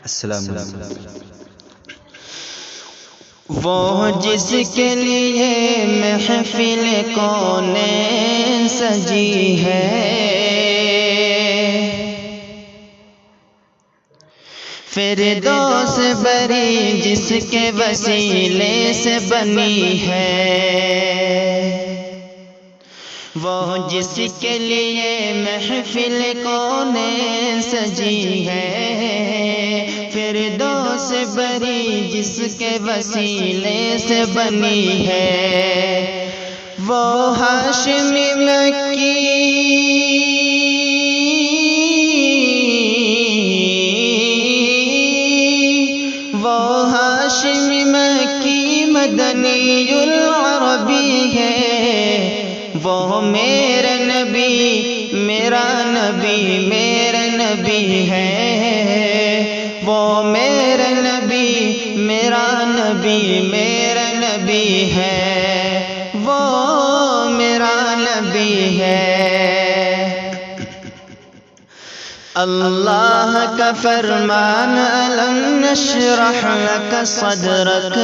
السلام علیکم۔ وہ جس کے لیے محفل کونین سجی ہے، فردوس بری جس کے وسیلے سے بنی ہے، وہ جس کے لیے محفل کونین سجی ہے، فردوس بری جس کے وسیلے سے بنی ہے، وہ ہاشمی مکی مدنی العربی ہے، وہ میرا نبی میرا نبی میرا نبی ہے، وہ میرا نبی میرا نبی میرا نبی ہے، وہ میرا نبی ہے۔ اللہ کا فرمان الم نشرح لک صدرک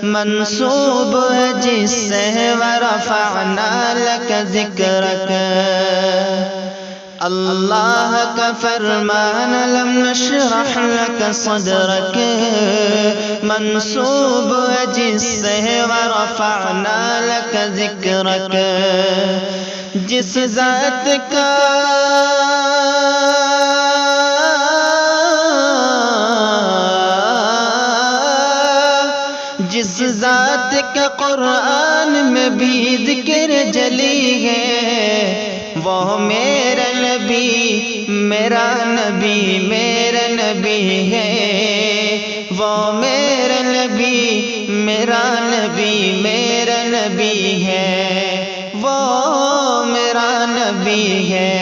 منسوب ہے جس سے ورفعنا لک ذکرک، اللہ کا فرمان الم نشرح لک صدرک منسوب ہے جس سے ورفعنا لک ذکرک، جس ذات کا جس ذات کا قرآن میں بھی ذکر جلی ہے، وہ میرا نبی میرا نبی میرا نبی ہے، وہ میرا نبی میرا نبی میرا نبی ہے، وہ میرا نبی ہے۔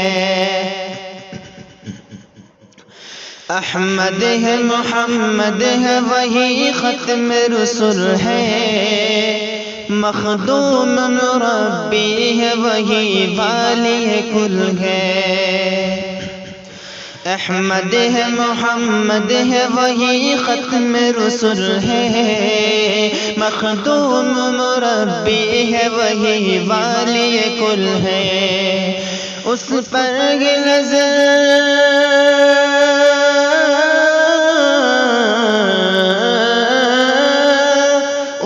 احمد ہے محمد ہے وہی ختم رسول ہے، مخدوم مربی ہے وہی والی کل ہے، احمد ہے محمد ہے وہی ختم رسول ہے، مخدوم مربی ہے وہی والی کل ہے، اس پر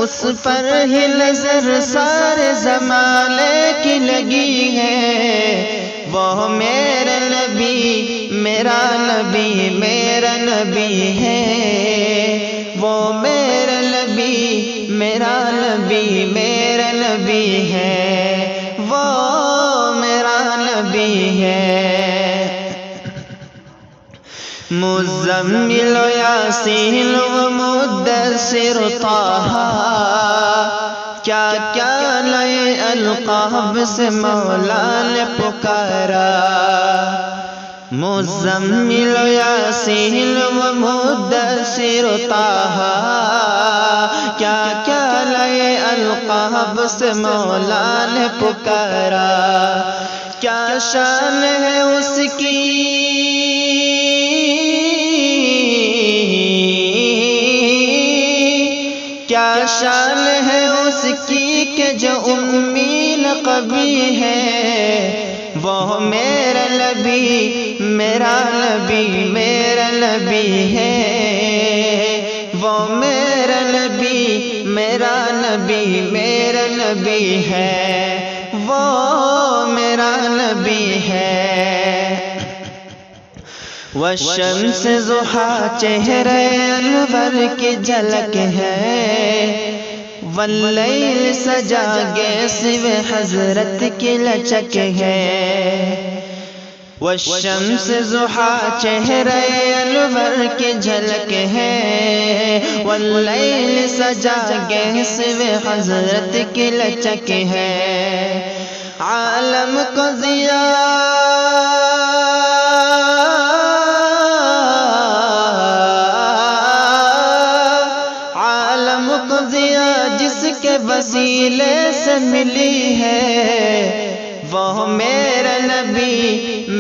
اس پر ہی نظر سارے زمانے کی لگی ہے، وہ میرا نبی میرا نبی میرا نبی ہے، وہ میرا نبی میرا نبی میرا نبی ہے، وہ میرا نبی ہے۔ مزمل و یاسین و مدثر طہ، کیا کیا نئے القاب سے مولا نے پکارا، مزمل و یاسین و مدثر طہ، کیا کیا نئے القاب سے مولا نے پکارا، کیا شان ہے اس کی کیا شان ہے اس کی کہ جو امی لقبی ہے، وہ میرا نبی میرا نبی میرا نبی ہے، وہ میرا نبی میرا نبی میرا نبی ہے، وہ میرا نبی ہے۔ والشمس ضحیٰ چہرے انور کی جھلک ہے، واللیل سجا گیسوِ حضرت کی لچک ہے، والشمس ضحیٰ چہرے انور کی جھلک ہے، واللیل سجا گیسوِ حضرت کی لچک ہے، عالم کو جس کے وسیلے سے ملی ہے، وہ میرا نبی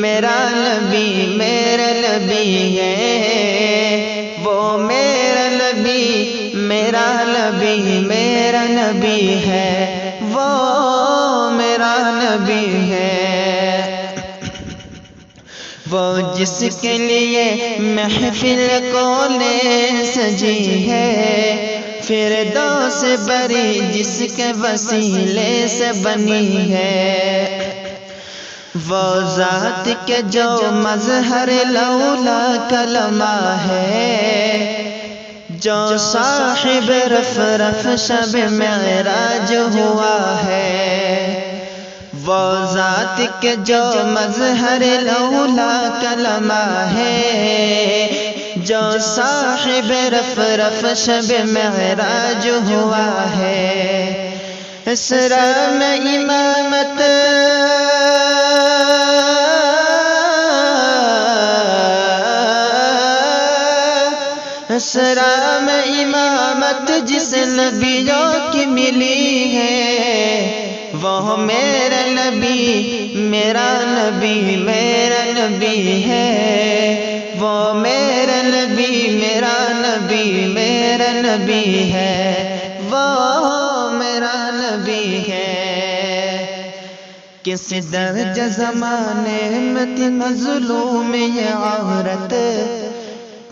میرا نبی میرا نبی ہے، میرا نبی میرا نبی ہے، وہ میرا نبی ہے، وہ جس کے لیے محفل کونیں سجی ہے، فردوس بری جس کے وسیلے سے بنی ہے، وہ ذات کے جو مظہر لولا کلمہ ہے، جو صاحب رفرف شب معراج ہوا ہے، وہ ذات کے جو مظہر لولا کلمہ ہے، جو صاحب رفرف شب معراج ہوا ہے، اسرا میں امامت اسرا میں امامت جس نبیوں کی ملی ہے، وہ میرا نبی میرا نبی میرا نبی ہے، وہ میرا نبی میرا نبی میرا نبی ہے، وہ میرا نبی ہے۔ کس درجہ زمانے میں تھی مظلوم یہ عورت،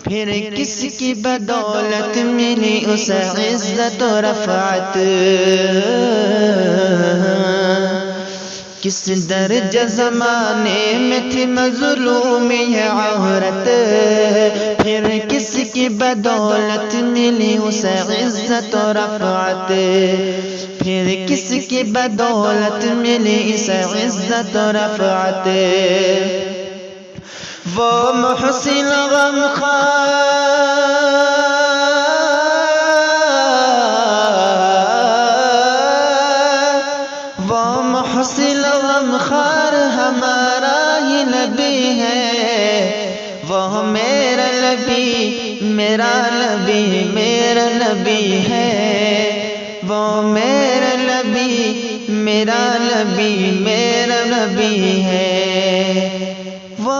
پھر کس کی بدولت ملی اسے عزت و رفعت، کس درجہ زمانے میں تھی مظلوم یہ عورت، پھر کس کی بدولت ملی اسے عزت و رفعت، پھر کس کی بدولت ملی اسے عزت و رفعت، وہ محسن غمخوار وہ محسن غمخوار ہمارا ہی نبی ہے، وہ میرا نبی میرا نبی میرا نبی ہے، وہ میرا نبی میرا نبی میرا نبی ہے، وہ